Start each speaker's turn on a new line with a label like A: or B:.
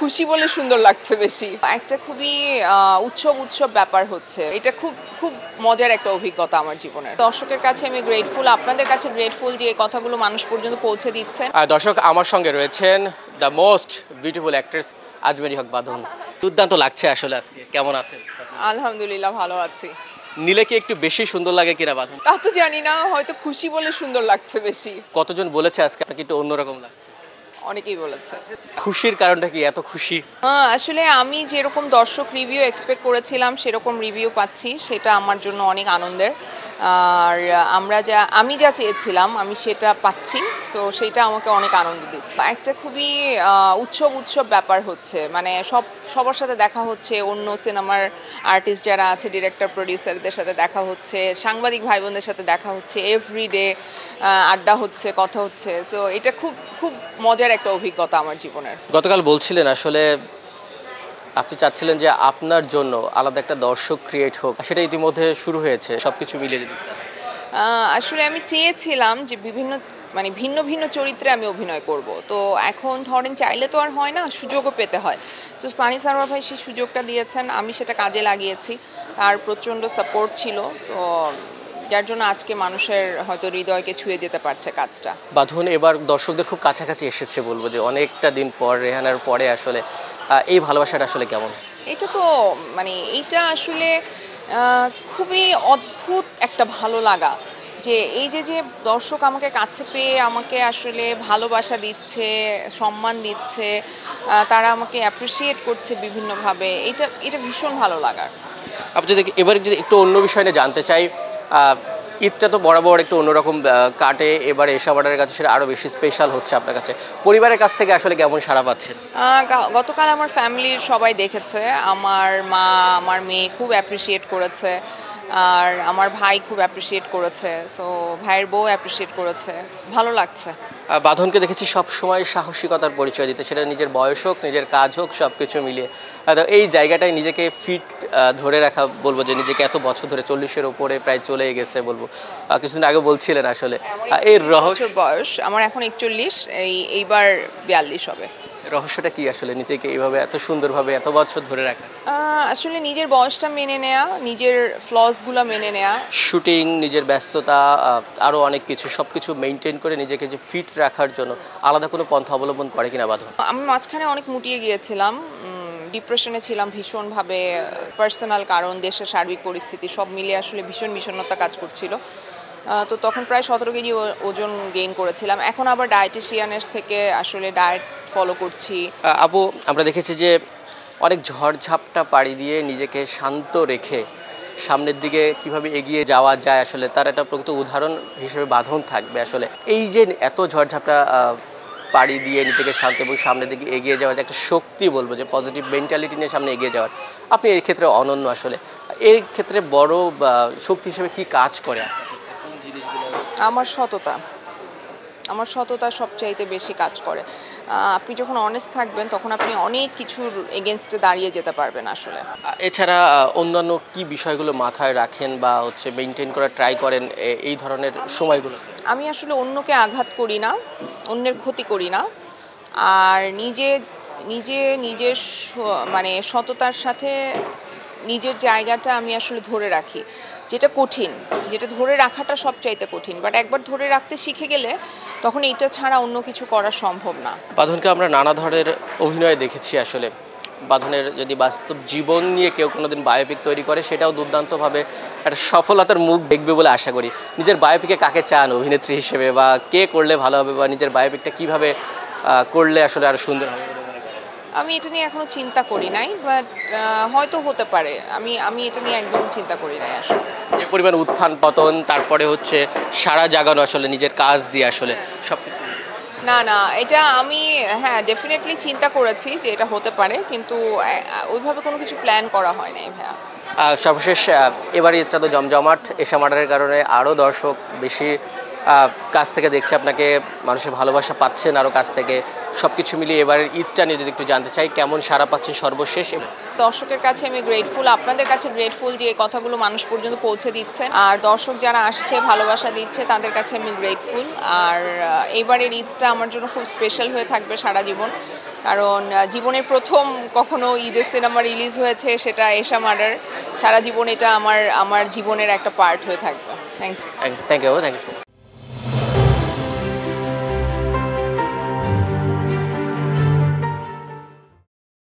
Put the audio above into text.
A: খুশি বলে সুন্দর লাগছে বেশি। একটা খুবই উৎসব ব্যাপার হচ্ছে। এটা খুব খুব মজার একটা অভিজ্ঞতা আমার জীবনের। দর্শকের কাছে আমি গ্রেটফুল, আপনাদের কাছে গ্রেটফুল যে এই কথাগুলো মানুষ পর্যন্ত পৌঁছে দিচ্ছেন।
B: দর্শক আমার সঙ্গে রয়েছেন the most beautiful actress Azmeri Haque Badhon. দুর্দান্ত লাগছে আসলে। আজকে কেমন আছেন?
A: আলহামদুলিল্লাহ ভালো আছি।
B: নীলে কি একটু বেশি সুন্দর লাগে কিনা বাঁধন?
A: তা তো জানি না, হয়তো খুশি বলে সুন্দর লাগছে বেশি।
B: কতজন বলেছে আজকে আপনাকে একটু অন্যরকম লাগছে?
A: অনেকেই বলেছে।
B: খুশির কারণটা কি এত খুশি?
A: আসলে আমি যেরকম দর্শক রিভিউ এক্সপেক্ট করেছিলাম সেরকম রিভিউ পাচ্ছি, সেটা আমার জন্য অনেক আনন্দের। আর আমি যা চেয়েছিলাম আমি সেটা পাচ্ছি, সো সেটা আমাকে অনেক আনন্দ দিচ্ছে। একটা খুবই উৎসব ব্যাপার হচ্ছে, মানে সবার সাথে দেখা হচ্ছে, অন্য সিনেমার আর্টিস্ট যারা আছে, ডিরেক্টর প্রডিউসারদের সাথে দেখা হচ্ছে, সাংবাদিক ভাই বোনদের সাথে দেখা হচ্ছে, এভরিডে আড্ডা হচ্ছে, কথা হচ্ছে। তো এটা খুব খুব মজার একটা অভিজ্ঞতা আমার জীবনের।
B: গতকাল বলছিলেন আসলে আপনি চাচ্ছিলেন যে আপনার জন্য আলাদা একটা দর্শক ক্রিয়েট হোক, সেটা ইতিমধ্যে শুরু হয়েছে। সবকিছু মিলিয়ে যদি
A: আসলে আমি চেয়েছিলাম যে ভিন্ন ভিন্ন চরিত্রে আমি অভিনয় করব। তো এখন ধরেন চাইলে তো আর হয় না, সুযোগও পেতে হয়। সো সানি সারোয়ার ভাই সেই সুযোগটা দিয়েছেন, আমি সেটা কাজে লাগিয়েছি। তার প্রচণ্ড সাপোর্ট ছিল, সো যার জন্য আজকে মানুষের হয়তো হৃদয়কে ছুঁয়ে যেতে পারছে কাজটা।
B: বাঁধন এবার দর্শকদের খুব কাছাকাছি এসেছে বলবো, যে অনেকটা দিন পর রেহানার পরে আসলে এই ভালোবাসাটা আসলে কেমন?
A: এটা তো এইটা আসলে খুবই অদ্ভুত একটা ভালো লাগা, যে এই যে দর্শক আমাকে কাছে পেয়ে আমাকে আসলে ভালোবাসা দিচ্ছে, সম্মান দিচ্ছে, তারা আমাকে অ্যাপ্রিসিয়েট করছে বিভিন্নভাবে। এটা ভীষণ ভালো লাগার।
B: আপনি যদি এবার যদি একটু অন্য বিষয় নিয়ে জানতে চাই, ঈদটা তো বরাবর একটু অন্যরকম কাটে, এবার এশা অর্ডারের কাছে সেটা আরও বেশি স্পেশাল হচ্ছে আপনার কাছে। পরিবারের কাছ থেকে আসলে কেমন সাড়া পাচ্ছেন?
A: গতকাল আমার ফ্যামিলির সবাই দেখেছে, আমার মা, আমার মেয়ে খুব অ্যাপ্রিসিয়েট করেছে, আর আমার ভাই খুব অ্যাপ্রিসিয়েট করেছে, সো ভাইয়ের বউ অ্যাপ্রিসিয়েট করেছে। ভালো লাগছে।
B: বাঁধনকে দেখেছি সব সময় সাহসিকতার পরিচয় দিতে, সেটা নিজের বয়স হোক, নিজের কাজ হোক, সব কিছু মিলিয়ে। তো এই জায়গাটায় নিজেকে ফিট ধরে রাখা, বলবো যে নিজেকে এত বছর ধরে 40-এর উপরে প্রায় চলে গেছে বলবো, কিছুদিন আগে বলছিলেন আসলে এর রহস্য।
A: বয়স আমার এখন 41, এইবার 42 হবে।
B: রহস্যটা কি আসলে নিজেকে এইভাবে এত সুন্দরভাবে এত বছর ধরে রাখা?
A: আসলে নিজের বয়সটা মেনে নেয়া, নিজের ফ্লসগুলো মেনে নেয়া,
B: শুটিং, নিজের ব্যস্ততা, আরও অনেক কিছু, সব কিছু মেনটেন করে নিজেকে যে ফিট রাখার জন্য আলাদা কোনো পন্থা অবলম্বন করে কিনা বাঁধন?
A: আমি মাঝখানে অনেক মুটিয়ে গিয়েছিলাম, ডিপ্রেশনে ছিলাম ভীষণভাবে। পার্সোনাল কারণ, দেশের সার্বিক পরিস্থিতি সব মিলিয়ে আসলে ভীষণ বিষণ্ণতা কাজ করছিল। তো তখন প্রায় 17 কেজি ওজন গেইন করেছিলাম। এখন আবার ডায়েটিশিয়ানের থেকে আসলে ডায়েট ফলো করছি।
B: আপু, আমরা দেখেছি যে অনেক ঝড়ঝাপটা পাড়ি দিয়ে নিজেকে শান্ত রেখে সামনের দিকে কিভাবে এগিয়ে যাওয়া যায়, আসলে তার একটা প্রকৃত উদাহরণ হিসেবে বাঁধন থাকবে। আসলে এই যে এত ঝড়ঝাপটা পাড়ি দিয়ে নিজেকে শান্ত এবং সামনের দিকে এগিয়ে যাওয়ার যে একটা শক্তি, বলবো যে পজিটিভ মেন্টালিটি নিয়ে সামনে এগিয়ে যাওয়ার, আপনি এই ক্ষেত্রে অনন্য। আসলে এর ক্ষেত্রে বড় শক্তি হিসেবে কি কাজ করে?
A: আমার সততা সবচাইতে বেশি কাজ করে। আপনি যখন অনেস্ট থাকবেন তখন আপনি অনেক কিছুর এগেনস্টে দাঁড়িয়ে যেতে পারবেন আসলে।
B: এছাড়া অন্যান্য কি বিষয়গুলো মাথায় রাখেন বা মেনটেন করার ট্রাই করেন এই ধরনের সময়গুলো?
A: আমি আসলে অন্যকে আঘাত করি না, অন্যের ক্ষতি করি না, আর নিজের সততার সাথে নিজের জায়গাটা আমি আসলে ধরে রাখি, যেটা ধরে রাখাটা সবচাইতে কঠিন। বাট একবার ধরে রাখতে শিখে গেলে তখন এইটা ছাড়া অন্য কিছু করা সম্ভব না।
B: বাঁধনকে আমরা নানা ধরনের অভিনয় দেখেছি। আসলে বাঁধনের যদি বাস্তব জীবন নিয়ে কেউ কোনোদিন বায়োপিক তৈরি করে, সেটাও দুর্দান্তভাবে একটা সফলতার মুখ দেখবে বলে আশা করি। নিজের বায়োপিকে কাকে চান অভিনেত্রী হিসেবে, বা কে করলে ভালো হবে, বা নিজের বায়োপিকটা কীভাবে করলে আসলে আরও সুন্দর হবে?
A: আমি এটা নিয়ে এখনো চিন্তা করি নাই, বাট হয়তো হতে পারে। আমি এটা নিয়ে একদম চিন্তা করি নাই আসলে।
B: যে পরিমাণ উত্থান পতন, তারপরে সারা জাগানো আসলে নিজের কাজ দিয়ে আসলে সব
A: না, এটা আমি ডেফিনেটলি চিন্তা করেছি যে এটা হতে পারে, কিন্তু ওইভাবে কোনো কিছু প্ল্যান করা হয় নাই ভাইয়া।
B: সর্বশেষ এবারে ঈদটা তো জমজমাট, এশা মার্ডারের কারণে আরও দর্শক বেশি কাছ থেকে দেখছে আপনাকে, মানুষের ভালোবাসা পাচ্ছেন আরও কাছ থেকে। সব কিছু মিলিয়ে এবারের ঈদটা নিয়ে যদি একটু জানতে চাই, কেমন সাড়া পাচ্ছেন সর্বশেষ?
A: দর্শকের কাছে আমি গ্রেটফুল, আপনাদের কাছে গ্রেটফুল যে এই কথাগুলো মানুষ পর্যন্ত পৌঁছে দিচ্ছেন, আর দর্শক যারা আসছে ভালোবাসা দিচ্ছে তাদের কাছে আমি গ্রেটফুল। আর এবারের ঈদটা আমার জন্য খুব স্পেশাল হয়ে থাকবে সারা জীবন। কারণ জীবনের প্রথম কখনো ঈদের সিনেমা রিলিজ হয়েছে, সেটা এশা মার্ডার। সারা জীবন এটা আমার জীবনের একটা পার্ট হয়ে থাকবে। Thank you.
B: Thank you, thank you.